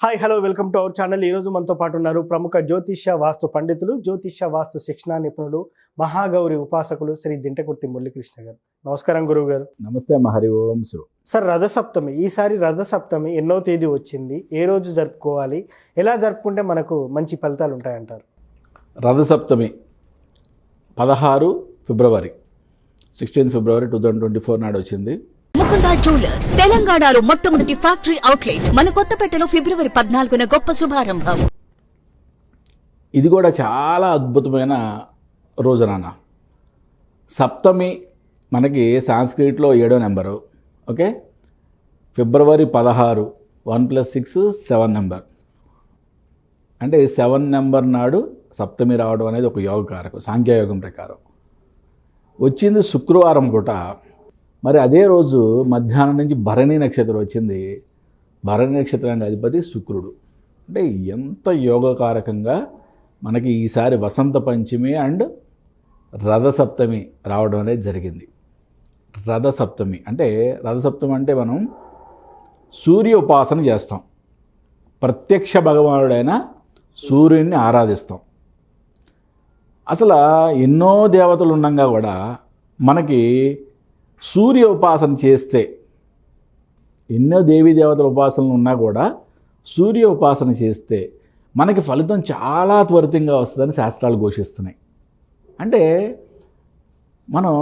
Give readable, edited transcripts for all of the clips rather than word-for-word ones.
Hi hello welcome to our channel. ఈరోజు మనతో పాటు ఉన్నారు ప్రముఖ జ్యోతిష్య వాస్తు పండితులు, జ్యోతిష్య వాస్తు శిక్షణ నిపుణులు, మహాగౌరి ఉపాసకులు శ్రీ దింటకుర్తి మురళీకృష్ణ గారు. నమస్కారం గురువు గారు. నమస్తే హరి ఓం శివ. సార్, రథసప్తమి, ఈసారి రథసప్తమి ఎన్నో తేదీ వచ్చింది, ఏ రోజు జరుపుకోవాలి, ఎలా జరుపుకుంటే మనకు మంచి ఫలితాలు ఉంటాయంటారు? రథసప్తమి 16 ఫిబ్రవరి 16 ఫిబ్రవరి 2024 నాడు వచ్చింది. ముకుందా జ్యువెలర్స్ తెలంగాణలో మొట్టమొదటి ఫ్యాక్టరీ అవుట్లెట్ మన కొత్తపేటలో ఫిబ్రవరి 14న గొప్ప శుభారంభం. ఇది కూడా చాలా అద్భుతమైన రోజు నాన్న. సప్తమి మనకి సాంస్క్రిట్లో 7వ నెంబరు. ఓకే, ఫిబ్రవరి 16 1 + 6 7 నెంబర్. అంటే 7 నెంబర్ నాడు సప్తమి రావడం అనేది ఒక యోగ కారకం సాంఖ్యయోగం ప్రకారం. వచ్చింది శుక్రవారం పూట. మరి అదే రోజు మధ్యాహ్నం నుంచి భరణి నక్షత్రం వచ్చింది. భరణి నక్షత్రానికి అధిపతి శుక్రుడు. అంటే ఎంత యోగకారకంగా మనకి ఈసారి వసంత పంచమి అండ్ రథసప్తమి రావడం అనేది జరిగింది. రథసప్తమి అంటే మనం సూర్య ఉపాసన చేస్తాం. ప్రత్యక్ష భగవానుడైన సూర్యుడిని ఆరాధిస్తాం. అసలు ఎన్నో దేవతలు ఉండగా కూడా మనకి సూర్య ఉపాసన చేస్తే, ఎన్నో దేవీ దేవతల ఉపాసనలు ఉన్నా కూడా సూర్య ఉపాసన చేస్తే మనకి ఫలితం చాలా త్వరితంగా వస్తుందని శాస్త్రాలు ఘోషిస్తున్నాయి. అంటే మనం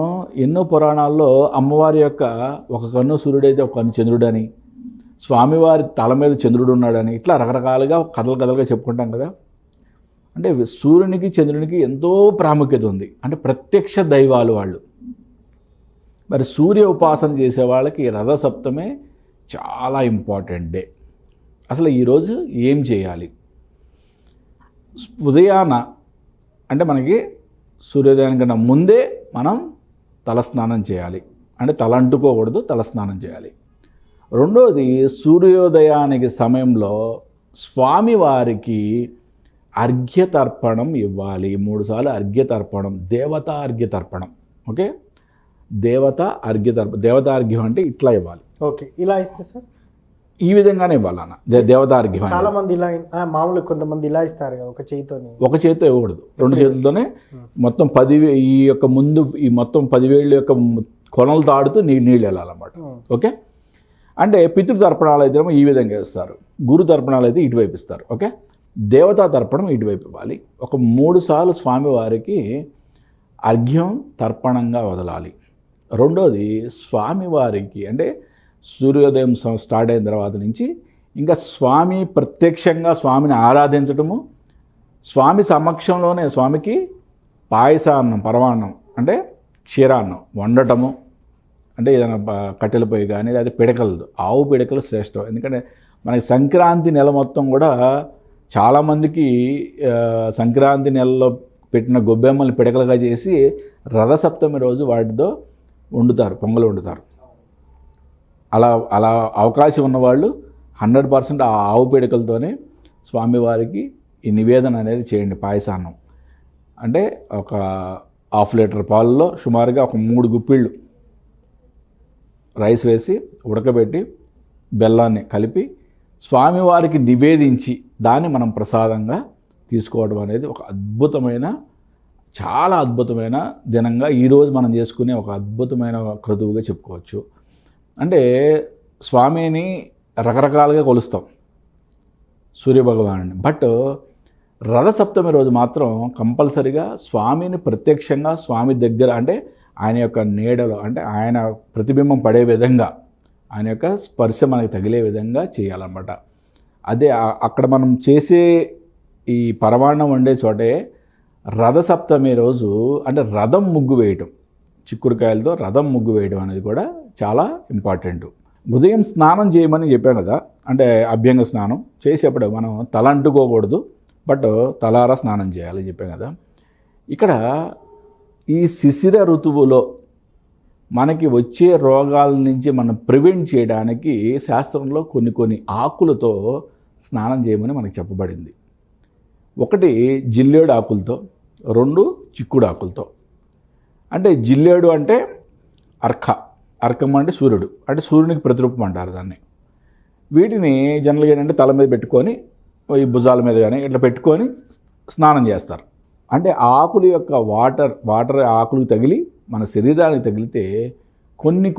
ఎన్నో పురాణాల్లో అమ్మవారి యొక్క ఒక కన్ను సూర్యుడైతే ఒక కన్ను చంద్రుడని, స్వామివారి తల మీద చంద్రుడు ఉన్నాడని, ఇట్లా రకరకాలుగా కథలుగా చెప్పుకుంటాం కదా. అంటే సూర్యునికి చంద్రునికి ఎంతో ప్రాముఖ్యత ఉంది. అంటే ప్రత్యక్ష దైవాలు వాళ్ళు. మరి సూర్య ఉపాసన చేసే వాళ్ళకి రథసప్తమే చాలా ఇంపార్టెంట్ డే. అసలు ఈరోజు ఏం చేయాలి? ఉదయాన అంటే మనకి సూర్యోదయానికన్నా ముందే మనం తలస్నానం చేయాలి. అంటే తల అంటుకోకూడదు, తలస్నానం చేయాలి. రెండోది, సూర్యోదయానికి సమయంలో స్వామివారికి అర్ఘ్యతర్పణం ఇవ్వాలి. 3 సార్లు అర్ఘ్యతర్పణం, దేవతా అర్ఘ్యతర్పణం. ఓకే, దేవతా అర్ఘ్యం అంటే ఇట్లా ఇవ్వాలి. ఓకే, ఇలా ఇస్తే సార్ ఈ విధంగానే ఇవ్వాలన్న దేవతా అర్ఘ్యం. చాలా మంది ఇలా, మామూలు కొంతమంది ఇలా ఇస్తారు కదా, ఒక చేతితో ఇవ్వకూడదు, 2 చేతులతోనే మొత్తం 10 ఈ యొక్క ముందు ఈ మొత్తం 10 వేళ్ళ యొక్క కొనలు తాడుతూ నీళ్ళు వెళ్ళాలన్నమాట. ఓకే, అంటే పితృతర్పణాలు అయితే ఈ విధంగా ఇస్తారు, గురు తర్పణాలు అయితే ఇటువైపు ఇస్తారు. ఓకే, దేవతా తర్పణం ఇటువైపు ఇవ్వాలి. ఒక 3 సార్లు స్వామివారికి అర్ఘ్యం తర్పణంగా వదలాలి. రెండోది, స్వామివారికి అంటే సూర్యోదయం స్టార్ట్ అయిన తర్వాత నుంచి ఇంకా స్వామి ప్రత్యక్షంగా స్వామిని ఆరాధించటము, స్వామి సమక్షంలోనే స్వామికి పాయసాన్నం, పరమాన్నం అంటే క్షీరాన్నం వండటము. అంటే ఏదైనా కట్టెల పొయ్యి కానీ లేదా పిడకలు, ఆవు పిడకలు శ్రేష్టం. ఎందుకంటే మనకి సంక్రాంతి నెల మొత్తం కూడా చాలామందికి సంక్రాంతి నెలలో పెట్టిన గొబ్బెమ్మల్ని పిడకలుగా చేసి రథసప్తమి రోజు వాటితో వండుతారు, పొంగలు వండుతారు. అలా అవకాశం ఉన్నవాళ్ళు 100% ఆ ఆవు పిడకలతోనే స్వామివారికి ఈ నివేదన అనేది చేయండి. పాయసాన్నం అంటే ఒక 1/2 లీటర్ పాలలో సుమారుగా ఒక 3 గుప్పిళ్ళు రైస్ వేసి ఉడకబెట్టి బెల్లాన్ని కలిపి స్వామివారికి నివేదించి దాన్ని మనం ప్రసాదంగా తీసుకోవడం అనేది ఒక అద్భుతమైన, చాలా అద్భుతమైన దినంగా ఈరోజు మనం చేసుకునే ఒక అద్భుతమైన క్రతువుగా చెప్పుకోవచ్చు. అంటే స్వామిని రకరకాలుగా కొలుస్తాం సూర్యభగవానుని, బట్ రథసప్తమి రోజు మాత్రం కంపల్సరిగా స్వామిని ప్రత్యక్షంగా స్వామి దగ్గర, అంటే ఆయన యొక్క నీడలో, అంటే ఆయన ప్రతిబింబం పడే విధంగా, ఆయన యొక్క స్పర్శ మనకి తగిలే విధంగా చేయాలన్నమాట. అదే అక్కడ మనం చేసే ఈ పరమాన్నం వండే చోటే రథసప్తమి రోజు అంటే రథం ముగ్గు వేయటం, చిక్కుడుకాయలతో రథం ముగ్గు వేయడం అనేది కూడా చాలా ఇంపార్టెంట్. ఉదయం స్నానం చేయమని చెప్పాం కదా, అంటే అభ్యంగ స్నానం చేసేప్పుడు మనం తల అంటుకోకూడదు, బట్ తలారా స్నానం చేయాలని చెప్పాం కదా. ఇక్కడ ఈ శిశిర ఋతువులో మనకి వచ్చే రోగాల నుంచి మనం ప్రివెంట్ చేయడానికి శాస్త్రంలో కొన్ని ఆకులతో స్నానం చేయమని మనకు చెప్పబడింది. 1 జిల్లేడు ఆకులతో, 2 చిక్కుడు ఆకులతో. అంటే జిల్లేడు అంటే అర్కం అంటే సూర్యుడు, అంటే సూర్యునికి ప్రతిరూపం అంటారు దాన్ని. వీటిని జనరల్గా ఏంటంటే తల మీద పెట్టుకొని ఈ భుజాల మీద కానీ ఇట్లా పెట్టుకొని స్నానం చేస్తారు. అంటే ఆకుల యొక్క వాటర్ ఆకులకు తగిలి మన శరీరానికి తగిలితే కొన్ని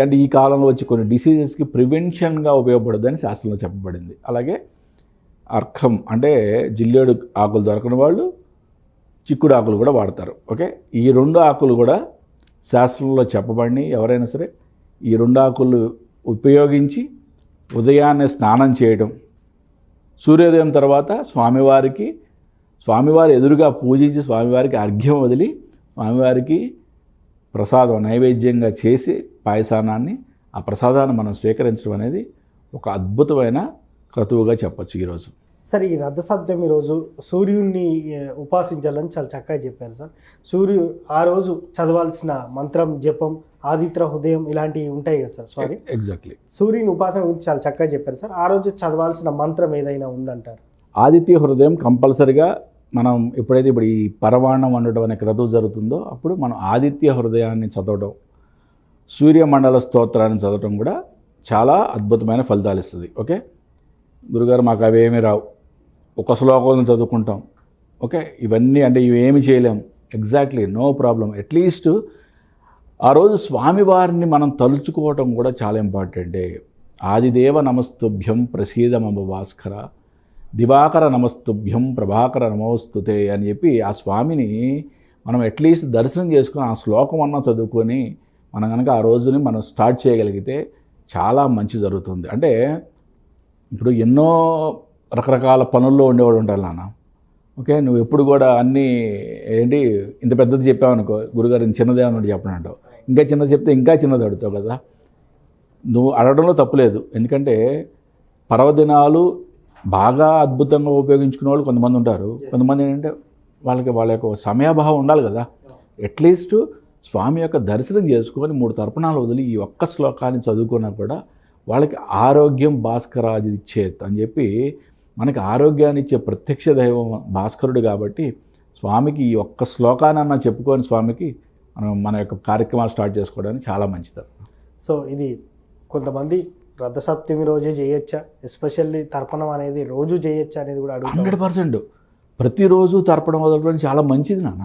అంటే ఈ కాలంలో వచ్చి కొన్ని డిసీజెస్కి ప్రివెన్షన్గా ఉపయోగపడుతుందని శాస్త్రంలో చెప్పబడింది. అలాగే అర్కం అంటే జిల్లేడు ఆకులు దొరకని వాళ్ళు చిక్కుడు ఆకులు కూడా వాడతారు. ఓకే, ఈ 2 ఆకులు కూడా శాస్త్రంలో చెప్పబడి ఎవరైనా సరే ఈ 2 ఆకులు ఉపయోగించి ఉదయాన్నే స్నానం చేయడం, సూర్యోదయం తర్వాత స్వామివారి ఎదురుగా పూజించి స్వామివారికి అర్ఘ్యం వదిలి స్వామివారికి ప్రసాదం నైవేద్యంగా చేసి పాయసానాన్ని ఆ ప్రసాదాన్ని మనం స్వీకరించడం అనేది ఒక అద్భుతమైన క్రతువుగా చెప్పచ్చు ఈరోజు. సార్, ఈ రథసప్తమి రోజు సూర్యుడిని ఉపాసించాలని చాలా చక్కగా చెప్పారు సార్. ఆ రోజు చదవాల్సిన మంత్రం, జపం, ఆదిత్య హృదయం ఇలాంటివి ఉంటాయి కదా సార్? Sorry, exactly. సూర్యుని ఉపాసన గురించి చాలా చక్కగా చెప్పారు సార్. ఆ రోజు చదవాల్సిన మంత్రం ఏదైనా ఉందంటారు? ఆదిత్య హృదయం కంపల్సరిగా మనం ఎప్పుడైతే ఇప్పుడు ఈ పరవాణం వండడం అనే క్రతువు జరుగుతుందో అప్పుడు మనం ఆదిత్య హృదయాన్ని చదవడం, సూర్యమండల స్తోత్రాన్ని చదవడం కూడా చాలా అద్భుతమైన ఫలితాలు ఇస్తుంది. ఓకే, గురుగారు మాకు అవేమీ రావు, ఒక శ్లోకం చదువుకుంటాం. ఓకే, ఇవన్నీ అంటే ఇవేమి చేయలేము. Exactly, no problem. అట్లీస్ట్ ఆ రోజు స్వామివారిని మనం తలుచుకోవటం కూడా చాలా ఇంపార్టెంటే. ఆదిదేవ నమస్తుభ్యం ప్రసీద మమ భాస్కర, దివాకర నమస్తుభ్యం ప్రభాకర నమోస్తుతే అని చెప్పి ఆ స్వామిని మనం అట్లీస్ట్ దర్శనం చేసుకొని ఆ శ్లోకం అన్నా చదువుకొని మనం కనుక ఆ రోజుని మనం స్టార్ట్ చేయగలిగితే చాలా మంచి జరుగుతుంది. అంటే ఇప్పుడు ఎన్నో రకరకాల పనుల్లో ఉండేవాడు ఉంటారు నాన్న. ఓకే, నువ్వు ఎప్పుడు కూడా అన్నీ ఇంత పెద్దది చెప్పావనుకో, గురుగారు ఇంత చిన్నదే అన్నట్టు చెప్పను అంటావు. ఇంకా చిన్నది చెప్తే ఇంకా చిన్నది అడుగుతావు కదా. నువ్వు అడగడంలో తప్పులేదు, ఎందుకంటే పర్వదినాలు బాగా అద్భుతంగా ఉపయోగించుకునే వాళ్ళు కొంతమంది ఉంటారు. కొంతమంది ఏంటంటే వాళ్ళ యొక్క సమయాభావం ఉండాలి కదా. అట్లీస్ట్ స్వామి యొక్క దర్శనం చేసుకొని 3 తర్పణాలు వదిలి ఈ ఒక్క శ్లోకాన్ని చదువుకున్నా కూడా వాళ్ళకి ఆరోగ్యం భాస్కరాది ఇచ్చేది అని చెప్పి మనకి ఆరోగ్యాన్ని ఇచ్చే ప్రత్యక్ష దైవం భాస్కరుడు కాబట్టి స్వామికి ఈ ఒక్క శ్లోకానన్నా చెప్పుకొని స్వామికి మన యొక్క కార్యక్రమాలు స్టార్ట్ చేసుకోవడానికి చాలా మంచిది. సో ఇది కొంతమంది రథసప్తమి రోజే చేయొచ్చా, ఎస్పెషల్లీ తర్పణం అనేది రోజు చేయొచ్చా అనేది కూడా అడుగుతారు. 100% ప్రతిరోజు తర్పణం వదలడం చాలా మంచిది నాన్న.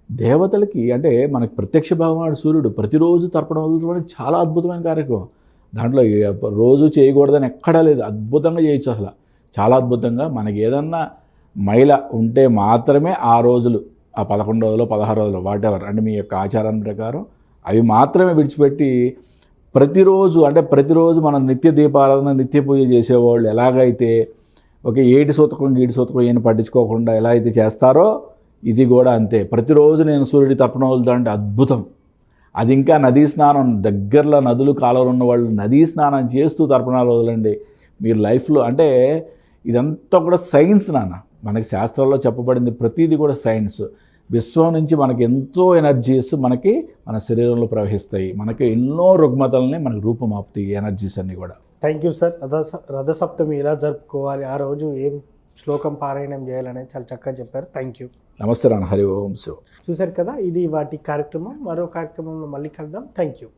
దేవతలకి అంటే మనకి ప్రత్యక్ష భావనాడు సూర్యుడు, ప్రతిరోజు తర్పణం వదలడం చాలా అద్భుతమైన కార్యక్రమం. దాంట్లో రోజు చేయకూడదని ఎక్కడా లేదు, అద్భుతంగా చేయొచ్చు. అసలు చాలా అద్భుతంగా మనకి ఏదన్నా మైల ఉంటే మాత్రమే ఆ రోజులు, ఆ 11 రోజులు 16 రోజులు వాటెవర్ అంటే మీ యొక్క ఆచారం ప్రకారం అవి మాత్రమే విడిచిపెట్టి ప్రతిరోజు మనం నిత్య దీపారాధన నిత్య పూజ చేసేవాళ్ళు ఎలాగైతే ఓకే ఏటి సూతకం ఏం పట్టించుకోకుండా ఎలా అయితే చేస్తారో ఇది కూడా అంతే. ప్రతిరోజు నేను సూర్యుడి తర్పణం వదులుతా అంటే అద్భుతం. అది ఇంకా నదీ స్నానం, దగ్గరలో నదులు కాలువలు ఉన్న వాళ్ళు నదీ స్నానం చేస్తూ తర్పణాలు వదలండి మీరు లైఫ్లో. అంటే ఇదంతా కూడా సైన్స్ నాన్న. మనకి శాస్త్రాల్లో చెప్పబడింది ప్రతిదీ కూడా సైన్స్. విశ్వం నుంచి మనకి ఎంతో ఎనర్జీస్ మనకి మన శరీరంలో ప్రవహిస్తాయి. మనకి ఎన్నో రుగ్మతల్ని మనకి రూపమాపుతాయి ఎనర్జీస్ అన్నీ కూడా. Thank you sir. రథసప్తమి ఎలా జరుపుకోవాలి, ఆ రోజు ఏం శ్లోకం పారాయణం చేయాలనేది చాలా చక్కగా చెప్పారు. Thank you. నమస్తే రాణ. హరి ఓం శివ. చూశారు కదా, ఇది వాటి కార్యక్రమం. మరో కార్యక్రమంలో మళ్ళీ కలుద్దాం. Thank you.